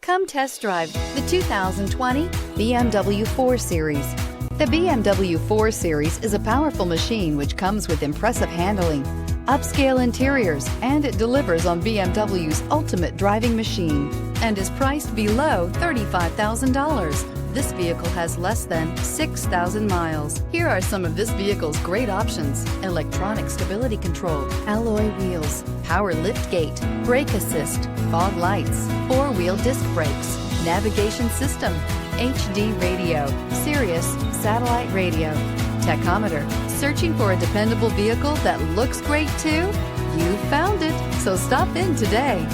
Come test drive the 2020 BMW 4 Series. The BMW 4 Series is a powerful machine which comes with impressive handling, upscale interiors, and it delivers on BMW's ultimate driving machine and is priced below $35,000. This vehicle has less than 6,000 miles. Here are some of this vehicle's great options: electronic stability control, alloy wheels, power lift gate, brake assist, fog lights, four-wheel disc brakes, navigation system, HD radio, Sirius satellite radio, tachometer. Searching for a dependable vehicle that looks great too? You found it, so stop in today.